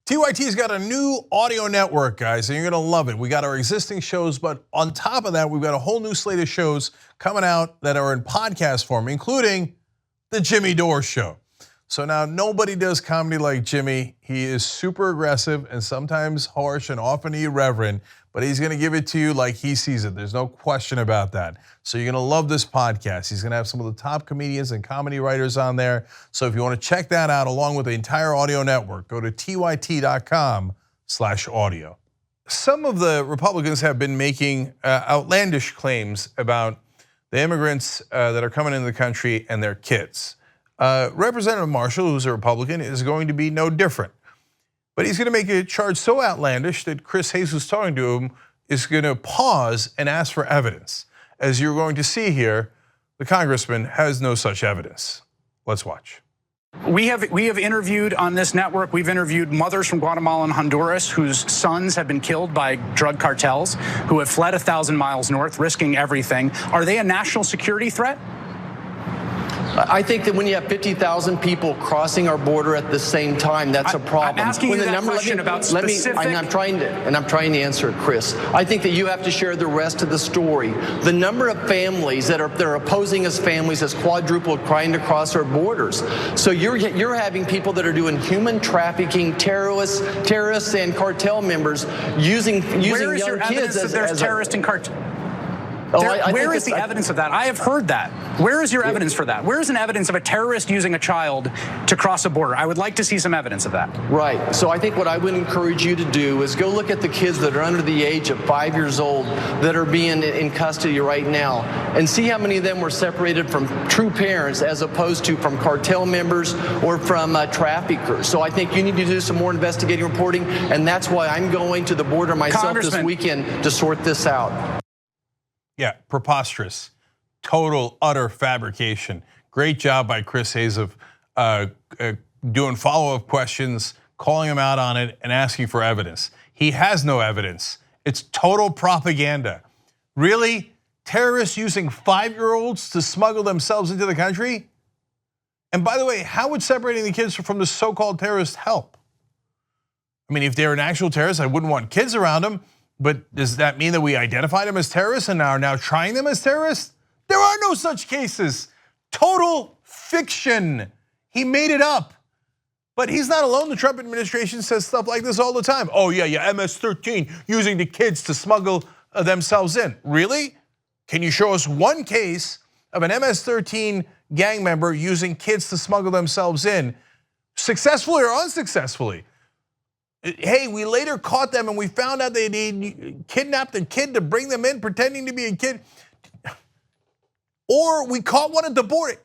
TYT's got a new audio network, guys, and you're gonna love it. We got our existing shows, but on top of that, we've got a whole new slate of shows coming out that are in podcast form, including the Jimmy Dore Show. So now nobody does comedy like Jimmy. He is super aggressive and sometimes harsh and often irreverent, but he's gonna give it to you like he sees it. There's no question about that. So you're gonna love this podcast. He's gonna have some of the top comedians and comedy writers on there. So if you wanna check that out along with the entire audio network, go to tyt.com/audio. Some of the Republicans have been making outlandish claims about the immigrants that are coming into the country and their kids. Representative Marshall, who's a Republican, is going to be no different. But he's going to make a charge so outlandish that Chris Hayes, who's talking to him, is going to pause and ask for evidence. As you're going to see here, the Congressman has no such evidence. Let's watch. We have interviewed on this network, we've interviewed mothers from Guatemala and Honduras whose sons have been killed by drug cartels, who have fled 1,000 miles north, risking everything. Are they a national security threat? I think that when you have 50,000 people crossing our border at the same time, that's a problem. I'm asking you that question about specific. I'm trying to answer it, Chris. I think that you have to share the rest of the story. The number of families that are opposing us families has quadrupled trying to cross our borders. So you're having people that are doing human trafficking, terrorists and cartel members using Where is young your kids evidence that there's terrorists and cartel? Where is the evidence of that? I have heard that. Where is your evidence for that? Where is an evidence of a terrorist using a child to cross a border? I would like to see some evidence of that. Right. So I think what I would encourage you to do is go look at the kids that are under the age of 5 years old that are being in custody right now and see how many of them were separated from true parents as opposed to from cartel members or from traffickers. So I think you need to do some more investigative reporting, and that's why I'm going to the border myself this weekend to sort this out. Yeah, preposterous, total, utter fabrication. Great job by Chris Hayes of doing follow-up questions, calling him out on it, and asking for evidence. He has no evidence. It's total propaganda. Really? Terrorists using 5-year-olds to smuggle themselves into the country? And by the way, how would separating the kids from the so-called terrorists help? I mean, if they're an actual terrorist, I wouldn't want kids around them. But does that mean that we identify them as terrorists and are now trying them as terrorists? There are no such cases. Total fiction. He made it up. But he's not alone. The Trump administration says stuff like this all the time. Oh yeah, MS-13 using the kids to smuggle themselves in. Really? Can you show us one case of an MS-13 gang member using kids to smuggle themselves in, successfully or unsuccessfully? Hey, we later caught them and we found out they kidnapped a kid to bring them in pretending to be a kid. Or we caught one at the border.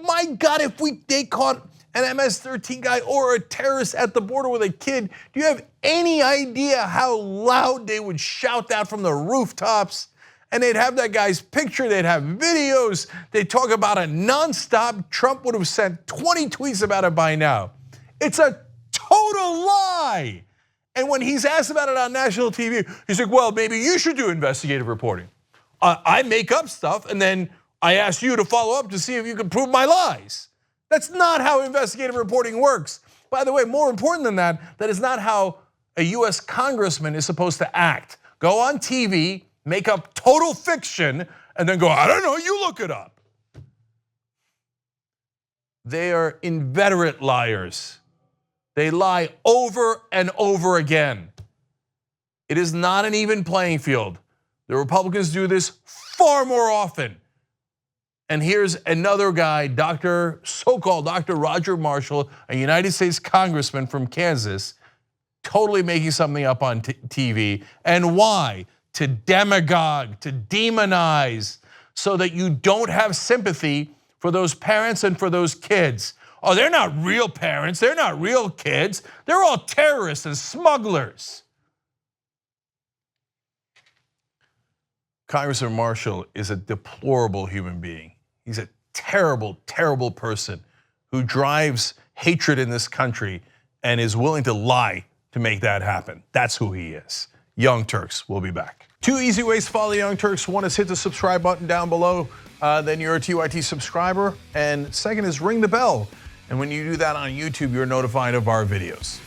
My God, if they caught an MS-13 guy or a terrorist at the border with a kid, do you have any idea how loud they would shout that from the rooftops? And they'd have that guy's picture, they'd have videos, they'd talk about it nonstop. Trump would have sent 20 tweets about it by now. It's a total lie. And when he's asked about it on national TV, he's like, well, maybe you should do investigative reporting. I make up stuff and then I ask you to follow up to see if you can prove my lies. That's not how investigative reporting works. By the way, more important than that, that is not how a US congressman is supposed to act. Go on TV, make up total fiction, and then go, I don't know, you look it up. They are inveterate liars. They lie over and over again. It is not an even playing field. The Republicans do this far more often. And here's another guy, so-called Dr. Roger Marshall, a United States congressman from Kansas, totally making something up on TV. And why? To demagogue, to demonize, so that you don't have sympathy for those parents and for those kids. Oh, they're not real parents, they're not real kids, they're all terrorists and smugglers. Congressman Marshall is a deplorable human being. He's a terrible, terrible person who drives hatred in this country and is willing to lie to make that happen. That's who he is. Young Turks will be back. 2 easy ways to follow the Young Turks. One is hit the subscribe button down below, then you're a TYT subscriber. And second is ring the bell. And when you do that on YouTube, you're notified of our videos.